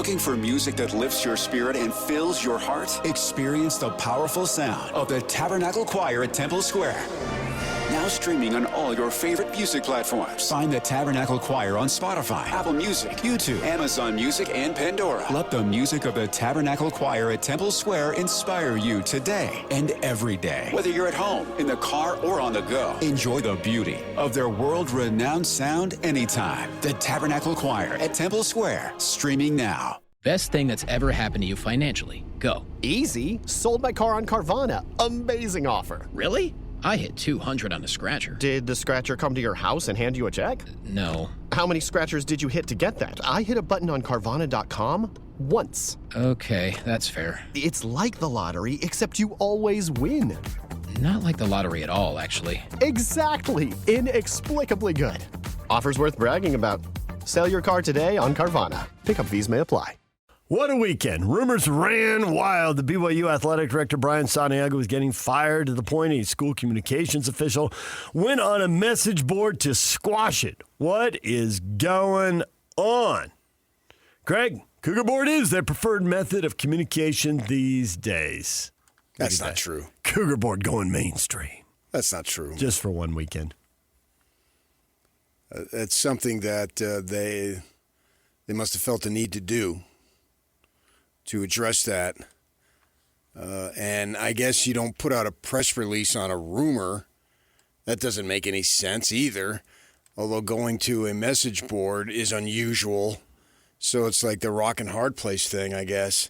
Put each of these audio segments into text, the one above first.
Looking for music that lifts your spirit and fills your heart? Experience the powerful sound of the Tabernacle Choir at Temple Square. Now streaming on all your favorite music platforms. Find the Tabernacle Choir on Spotify, Apple Music, YouTube, Amazon Music, and Pandora. Let the music of the Tabernacle Choir at Temple Square inspire you today and every day. Whether you're at home, in the car, or on the go, enjoy the beauty of their world-renowned sound anytime. The Tabernacle Choir at Temple Square, streaming now. Best thing that's ever happened to you financially. Go. Easy. Sold my car on Carvana. Amazing offer. Really? I hit 200 on a scratcher. Did the scratcher come to your house and hand you a check? No. How many scratchers did you hit to get that? I hit a button on Carvana.com once. Okay, that's fair. It's like the lottery, except you always win. Not like the lottery at all, actually. Exactly. Inexplicably good. Offers worth bragging about. Sell your car today on Carvana. Pickup fees may apply. What a weekend. Rumors ran wild. The BYU athletic director, Brian Santiago, was getting fired to the point a school communications official went on a message board to squash it. What is going on? Greg, Cougar Board is their preferred method of communication these days. That's not true. Cougar Board going mainstream. That's not true. Just for one weekend. It's something that they must have felt the need to do to address that. And I guess you don't put out a press release on a rumor. That doesn't make any sense either. Although going to a message board is unusual. So it's like the rock and hard place thing, I guess,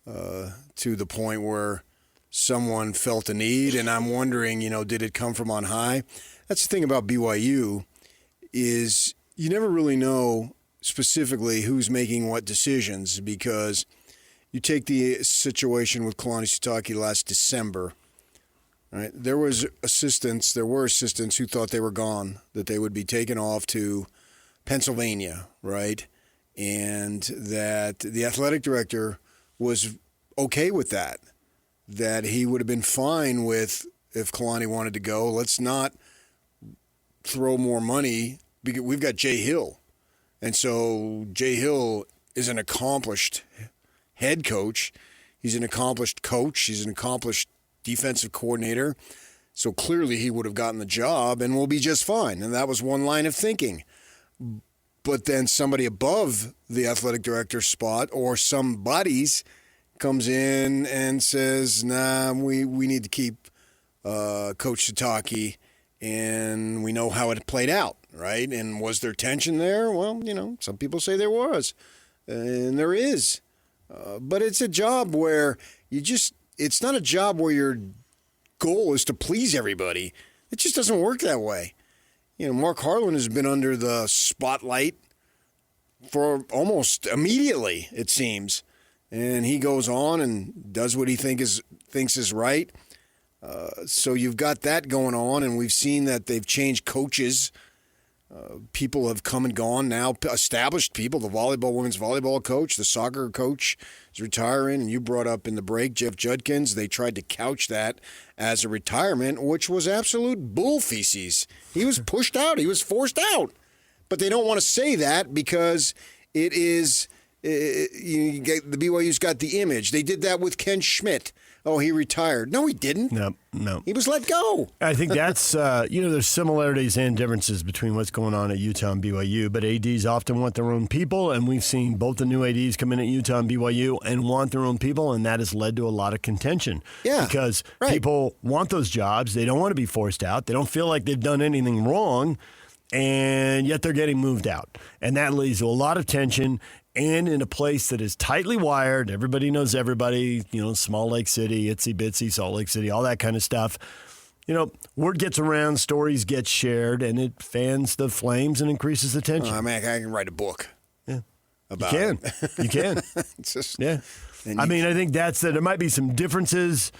to the point where someone felt a need. And I'm wondering, did it come from on high? That's the thing about BYU is you never really know specifically who's making what decisions, because you take the situation with Kalani Sitake last December, right? There were assistants who thought they were gone, that they would be taken off to Pennsylvania, right? And that the athletic director was okay with that he would have been fine with if Kalani wanted to go. Let's not throw more money, because we've got Jay Hill. And so Jay Hill is an accomplished head coach. He's an accomplished coach. He's an accomplished defensive coordinator. So clearly he would have gotten the job and will be just fine. And that was one line of thinking. But then somebody above the athletic director spot or somebody's comes in and says, nah, we need to keep Coach Sitake, and we know how it played out, right? And was there tension there? Well, some people say there was, and there is. But it's a job where it's not a job where your goal is to please everybody. It just doesn't work that way. Mark Harlan has been under the spotlight for almost immediately, it seems. And he goes on and does what he thinks is right. So you've got that going on, and we've seen that they've changed coaches. People have come and gone now, established people. The women's volleyball coach, the soccer coach is retiring, and you brought up in the break Jeff Judkins. They tried to couch that as a retirement, which was absolute bull feces. He was pushed out. He was forced out. But they don't want to say that because it is the BYU's got the image. They did that with Ken Schmidt. Oh, he retired. No, he didn't. No. He was let go. I think that's, there's similarities and differences between what's going on at Utah and BYU, but ADs often want their own people, and we've seen both the new ADs come in at Utah and BYU and want their own people, and that has led to a lot of contention. Yeah, because right. People want those jobs. They don't want to be forced out. They don't feel like they've done anything wrong, and yet they're getting moved out. And that leads to a lot of tension. And in a place that is tightly wired, everybody knows everybody, Small Lake City, itsy bitsy, Salt Lake City, all that kind of stuff. Word gets around, stories get shared, and it fans the flames and increases the tension. I can write a book. Yeah. About You can. Yeah. I think there might be some differences,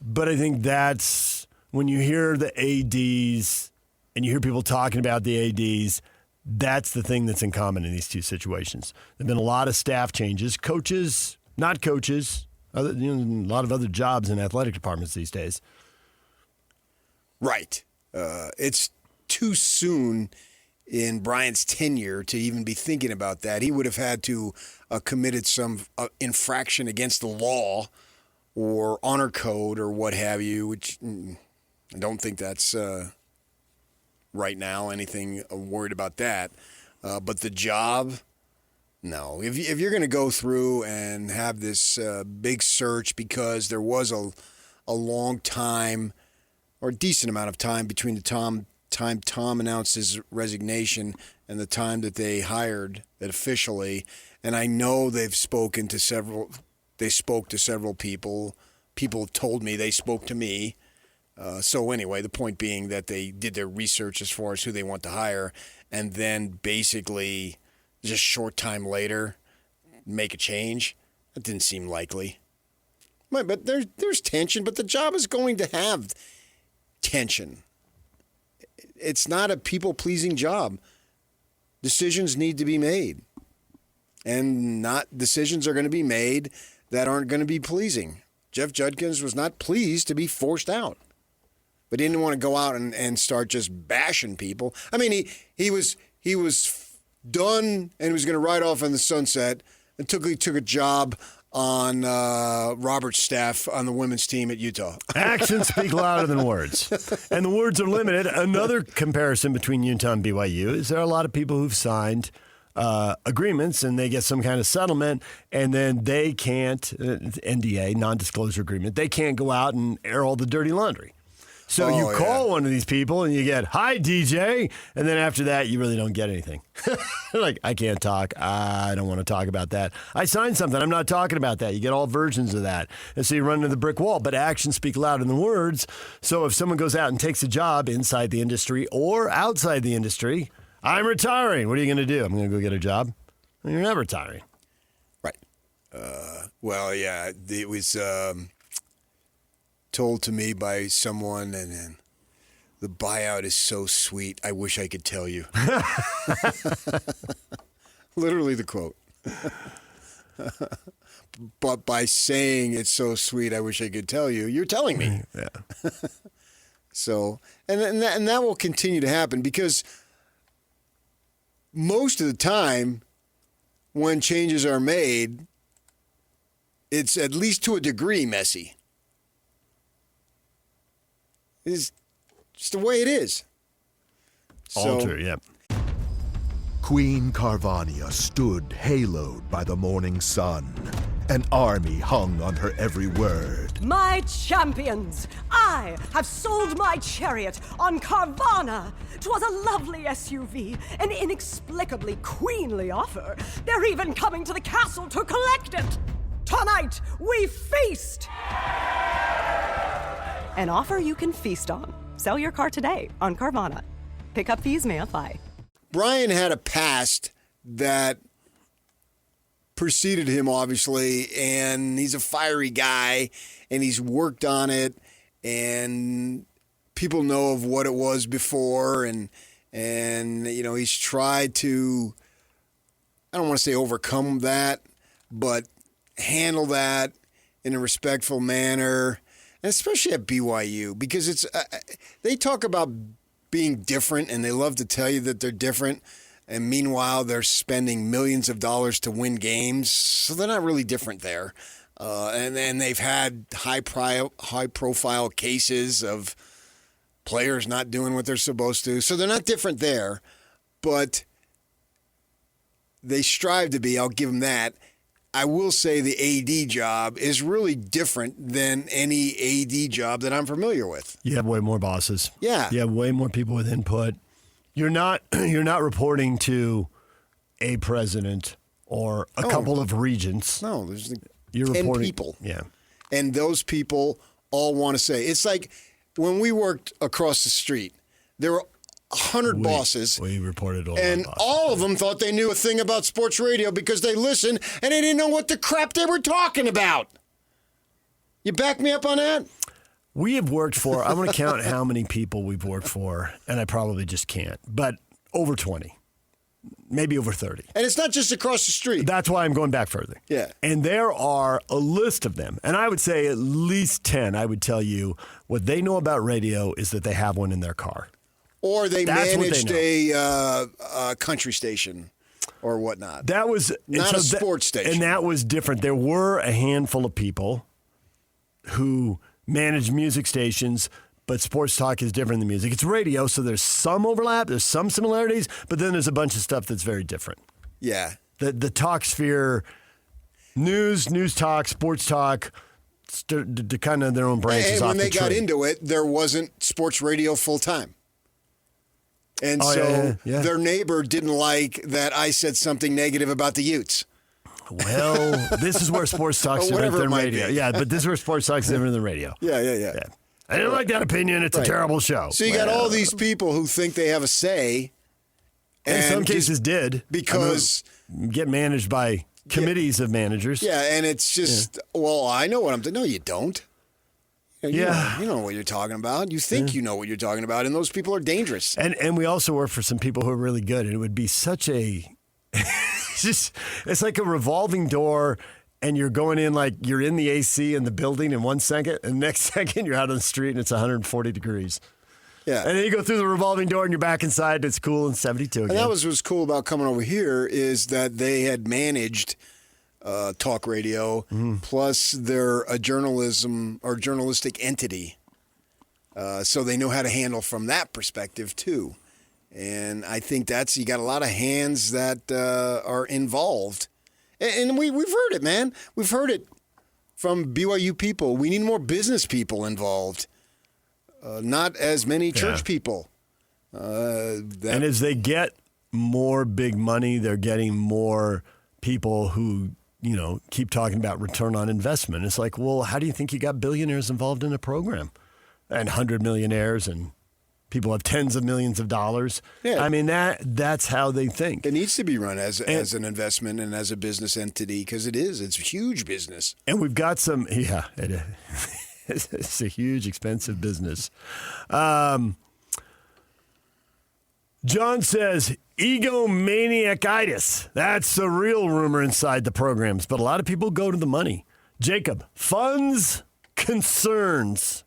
but I think that's when you hear the ADs and you hear people talking about the ADs, that's the thing that's in common in these two situations. There have been a lot of staff changes, coaches, not coaches, a lot of other jobs in athletic departments these days. Right. It's too soon in Brian's tenure to even be thinking about that. He would have had to committed some infraction against the law or honor code or what have you, which I don't think that's right now anything worried about that. But the job, no. If you're going to go through and have this big search because there was a long time or a decent amount of time between the time Tom announced his resignation and the time that they hired it officially, and I know they spoke to several people. People told me they spoke to me. So anyway, the point being that they did their research as far as who they want to hire, and then basically just short time later make a change. That didn't seem likely. But there's tension, but the job is going to have tension. It's not a people-pleasing job. Decisions need to be made. And decisions are going to be made that aren't going to be pleasing. Jeff Judkins was not pleased to be forced out. But he didn't want to go out and start just bashing people. I mean, he was done and was going to ride off in the sunset until he took a job on Robert's staff on the women's team at Utah. Actions speak louder than words. And the words are limited. Another comparison between Utah and BYU is there are a lot of people who've signed agreements and they get some kind of settlement and then they can't, NDA, non-disclosure agreement, they can't go out and air all the dirty laundry. So you call one of these people and you get, "Hi, DJ," and then after that, you really don't get anything. Like, I can't talk. I don't want to talk about that. I signed something. I'm not talking about that. You get all versions of that. And so you run into the brick wall. But actions speak louder than words. So if someone goes out and takes a job inside the industry or outside the industry, "I'm retiring." What are you going to do? "I'm going to go get a job." Well, you're not retiring. Right. Well, yeah, it was told to me by someone, and then the buyout is so sweet, I wish I could tell you. Literally the quote. But by saying it's so sweet, I wish I could tell you, you're telling me. Yeah. So, and that will continue to happen because most of the time when changes are made, it's at least to a degree messy. It's just the way it is. All true, yeah. Queen Carvania stood haloed by the morning sun. An army hung on her every word. My champions, I have sold my chariot on Carvana. 'Twas a lovely SUV, an inexplicably queenly offer. They're even coming to the castle to collect it. Tonight, we feast! An offer you can feast on. Sell your car today on Carvana. Pickup fees may apply. Brian had a past that preceded him, obviously, and he's a fiery guy, and he's worked on it, and people know of what it was before, and you know, he's tried to, I don't want to say overcome that, but handle that in a respectful manner. And especially at BYU, because it's they talk about being different, and they love to tell you that they're different, and meanwhile they're spending millions of dollars to win games, so they're not really different there. And then they've had high-profile cases of players not doing what they're supposed to, so they're not different there, but they strive to be. I'll give them that. I will say the AD job is really different than any AD job that I'm familiar with. You have way more bosses. Yeah. You have way more people with input. You're not reporting to a president or a couple of regents. No, there's You're 10 reporting, people. Yeah. And those people all want to say. It's like when we worked across the street, there were 100 bosses. We reported all and all of them thought they knew a thing about sports radio because they listened and they didn't know what the crap they were talking about. You back me up on that? We have worked for, I'm going to count how many people we've worked for, and I probably just can't, but over 20, maybe over 30. And it's not just across the street. That's why I'm going back further. Yeah. And there are a list of them, and I would say at least 10, I would tell you what they know about radio is that they have one in their car. Or they That's what they managed know. a country station or whatnot. That was Not a sports station. And that was different. There were a handful of people who managed music stations, but sports talk is different than music. It's radio, so there's some overlap, there's some similarities, but then there's a bunch of stuff that's very different. Yeah. The talk sphere, news talk, sports talk, kind of their own branches. And off when they the got tree. into it, there wasn't sports radio full time. And yeah. their neighbor didn't like that I said something negative about the Utes. Well, this is where sports talk's different than radio. Yeah, but this is where sports talk's different than radio. Yeah. I didn't like that opinion. It's a terrible show. So you got all these people who think they have a say. In some cases did. Because get managed by committees of managers. Yeah, and it's just, well, I know what I'm doing. No, you don't. You know what you're talking about. You think you know what you're talking about, and those people are dangerous. And we also work for some people who are really good, and it would be such a it's like a revolving door, and you're going in like you're in the AC in the building in 1 second, and next second you're out on the street and it's 140 degrees. Yeah. And then you go through the revolving door and you're back inside and it's cool and 72 again. And that was what's cool about coming over here is that they had managed talk radio, plus they're a journalism or journalistic entity. So they know how to handle from that perspective too. And I think you got a lot of hands that are involved. And we've heard it, man. We've heard it from BYU people. We need more business people involved, not as many church people. And as they get more big money, they're getting more people who, keep talking about return on investment. It's like, well, how do you think you got billionaires involved in a program? And 100 millionaires and people have tens of millions of dollars. Yeah. I memean, that's how they think. It needs to be run as an investment and as a business entity because it is. It's a huge business. And we've got some, it's a huge, expensive business. John says, egomaniacitis. That's the real rumor inside the programs. But a lot of people go to the money. Jacob, funds, concerns.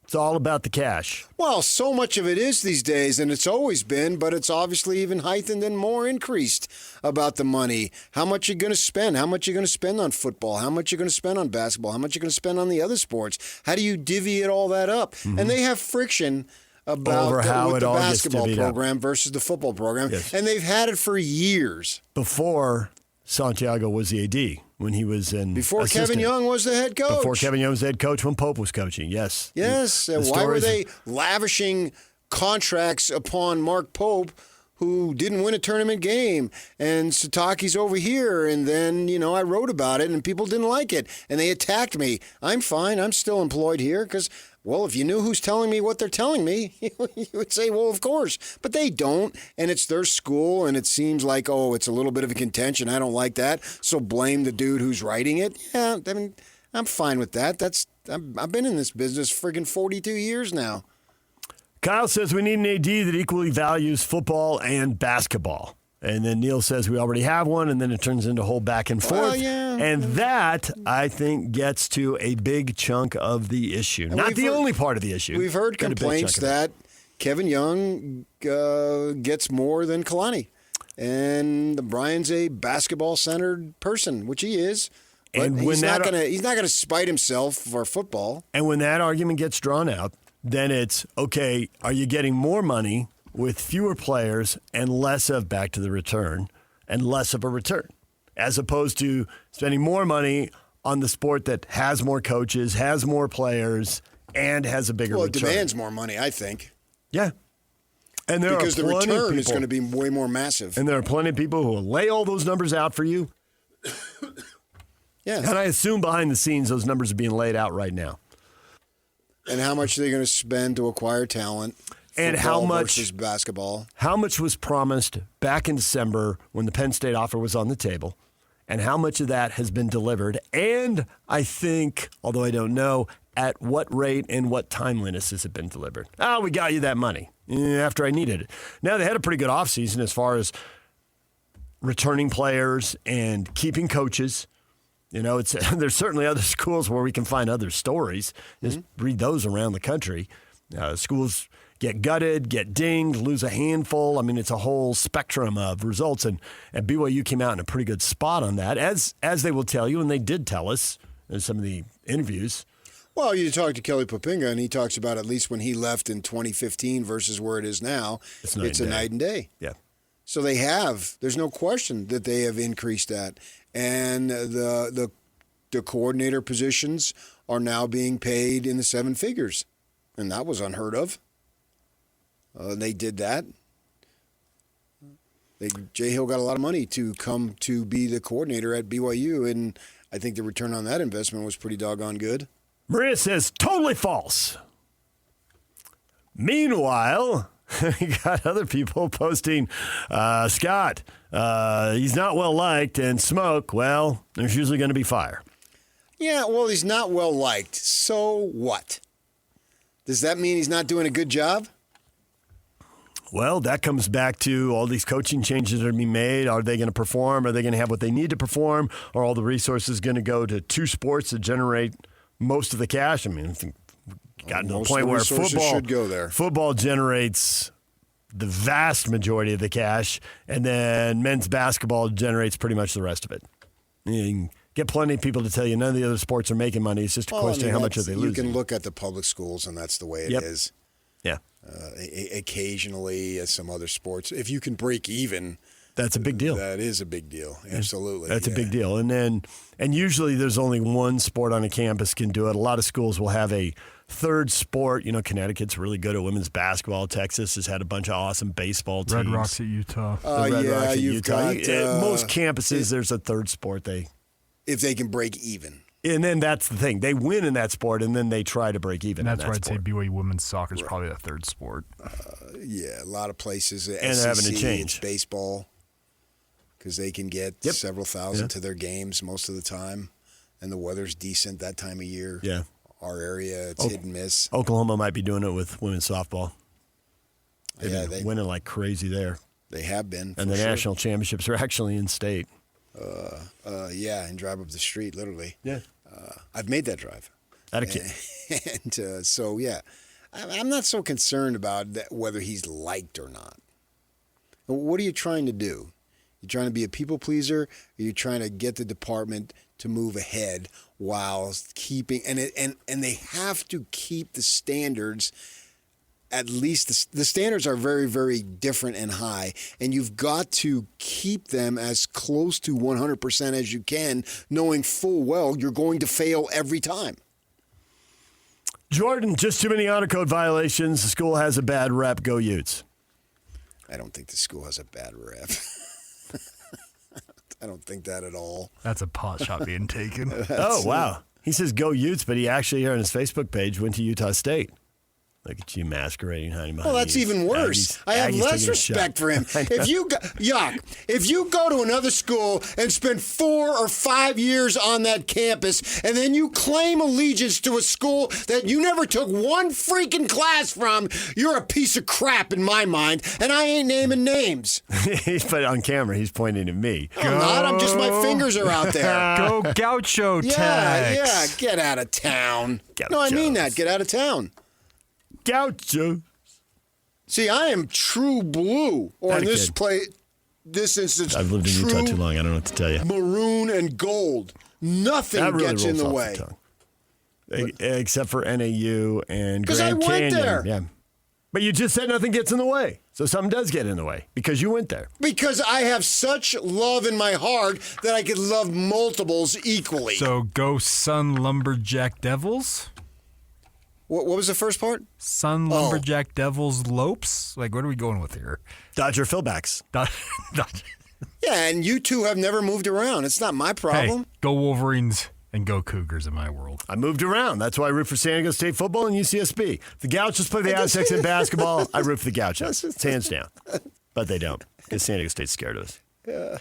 It's all about the cash. Well, so much of it is these days, and it's always been, but it's obviously even heightened and more increased about the money. How much you're going to spend? How much you're going to spend on football? How much you're going to spend on basketball? How much you're going to spend on the other sports? How do you divvy it all that up? Mm-hmm. And they have friction about over how with it the all basketball gets program versus the football program. Yes. And they've had it for years. Before Santiago was the AD, when he was in Before assistant. Kevin Young was the head coach. Before Kevin Young was the head coach, when Pope was coaching, yes. Yes. Why were they lavishing contracts upon Mark Pope, who didn't win a tournament game, and Sataki's over here, and then, I wrote about it, and people didn't like it, and they attacked me. I'm fine. I'm still employed here because, well, if you knew who's telling me what they're telling me, you would say, well, of course. But they don't, and it's their school, and it seems like, it's a little bit of a contention. I don't like that, so blame the dude who's writing it. Yeah, I mean, I'm fine with that. I've been in this business friggin' 42 years now. Kyle says we need an AD that equally values football and basketball. And then Neil says we already have one, and then it turns into a whole back and forth. Well, yeah. And that, I think, gets to a big chunk of the issue. Not the only part of the issue. We've heard complaints that Kevin Young gets more than Kalani. And Brian's a basketball-centered person, which he is. But And he's not gonna spite himself for football. And when that argument gets drawn out, then it's, okay, are you getting more money with fewer players and less of back to the return and less of a return, as opposed to spending more money on the sport that has more coaches, has more players, and has a bigger return? Well, it demands more money, I think. Yeah. And because the return is going to be way more massive. And there are plenty of people who will lay all those numbers out for you. Yeah. And I assume behind the scenes those numbers are being laid out right now. And how much are they going to spend to acquire talent? And how much versus basketball? How much was promised back in December when the Penn State offer was on the table? And how much of that has been delivered? And I think, although I don't know, at what rate and what timeliness has it been delivered? We got you that money after I needed it. Now, they had a pretty good offseason as far as returning players and keeping coaches. There's certainly other schools where we can find other stories. Just read those around the country. Schools get gutted, get dinged, lose a handful. I mean, it's a whole spectrum of results, and BYU came out in a pretty good spot on that, as they will tell you, and they did tell us in some of the interviews. Well, you talk to Kelly Poppinga, and he talks about at least when he left in 2015 versus where it is now, it's a night and day. Yeah. So there's no question that they have increased that. And the coordinator positions are now being paid in the seven figures. And that was unheard of. They did that. Jay Hill got a lot of money to come to be the coordinator at BYU, and I think the return on that investment was pretty doggone good. Maria says, totally false. Meanwhile, you got other people posting, Scott, he's not well liked, and smoke, well, there's usually going to be fire. Yeah, well, he's not well liked. So what? Does that mean he's not doing a good job? Well, that comes back to all these coaching changes that are being made. Are they going to perform? Are they going to have what they need to perform? Are all the resources going to go to two sports that generate most of the cash? I mean, I think we've gotten to a point where football generates the vast majority of the cash, and then men's basketball generates pretty much the rest of it. You can get plenty of people to tell you none of the other sports are making money. It's just a question of how much are they losing. You can look at the public schools, and that's the way it is. Yeah. Occasionally, some other sports, if you can break even, that's a big deal. That is a big deal. Absolutely. That's a big deal. And usually there's only one sport on a campus can do it. A lot of schools will have a third sport. You know, Connecticut's really good at women's basketball. Texas has had a bunch of awesome baseball teams. Red Rocks at Utah. Red Rocks at Utah. Most campuses, there's a third sport. If they can break even. And then that's the thing. They win in that sport, and then they try to break even and that's in that why sport. I'd say BYU women's soccer is probably the third sport. Yeah, a lot of places. And they're having to change. It's baseball, because they can get several thousand to their games most of the time, and the weather's decent that time of year. Yeah. Our area, it's hit and miss. Oklahoma might be doing it with women's softball. They're winning like crazy there. They have been. And the national championships are actually in state. And drive up the street, literally. Yeah. I've made that drive. That a kid. And I'm not so concerned about whether he's liked or not. What are you trying to do? You trying to be a people pleaser, or you trying to get the department to move ahead while keeping and they have to keep the standards. At least the standards are very, very different and high, and you've got to keep them as close to 100% as you can, knowing full well you're going to fail every time. Jordan, just too many honor code violations. The school has a bad rep. Go Utes. I don't think the school has a bad rep. I don't think that at all. That's a pot shot being taken. Oh, wow. He says go Utes, but he actually here on his Facebook page went to Utah State. Look at you masquerading behind Well, that's even worse. I have less respect for him. If you go to another school and spend 4 or 5 years on that campus, and then you claim allegiance to a school that you never took one freaking class from, you're a piece of crap in my mind, and I ain't naming names. But on camera, he's pointing at me. I'm not. I'm just, my fingers are out there. Go Gaucho Tex. Yeah, get out of town. No, I mean that. Get out of town. Gaucho. See, I am true blue. Or in this instance, I've lived in Utah too long. I don't know what to tell you. Maroon and gold. Nothing really gets in the way. Except for NAU and Grand Canyon. Because I went there. Yeah. But you just said nothing gets in the way. So something does get in the way because you went there. Because I have such love in my heart that I could love multiples equally. So go Sun Lumberjack Devils? What was the first part? Sun Lumberjack Devils Lopes? Like, what are we going with here? Dodger Philbacks. Yeah, and you two have never moved around. It's not my problem. Hey, go Wolverines and go Cougars in my world. I moved around. That's why I root for San Diego State football and UCSB. If the Gauchos play the Aztecs in basketball, I root for the Gauchos. It's hands down. But they don't because San Diego State's scared of us. Yeah.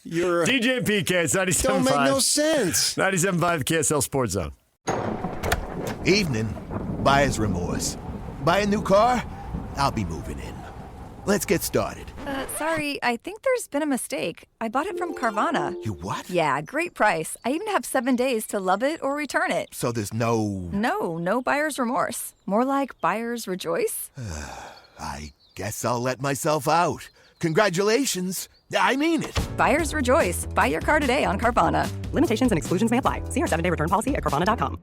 You're DJ and PK, it's 97.5. Don't make no sense. 97.5 KSL Sports Zone. Evening, buyer's remorse. Buy a new car? I'll be moving in. Let's get started. Sorry, I think there's been a mistake. I bought it from Carvana. You what? Yeah, great price. I even have 7 days to love it or return it. So there's no... No buyer's remorse. More like buyer's rejoice. I guess I'll let myself out. Congratulations. I mean it. Buyer's rejoice. Buy your car today on Carvana. Limitations and exclusions may apply. See our 7-day return policy at Carvana.com.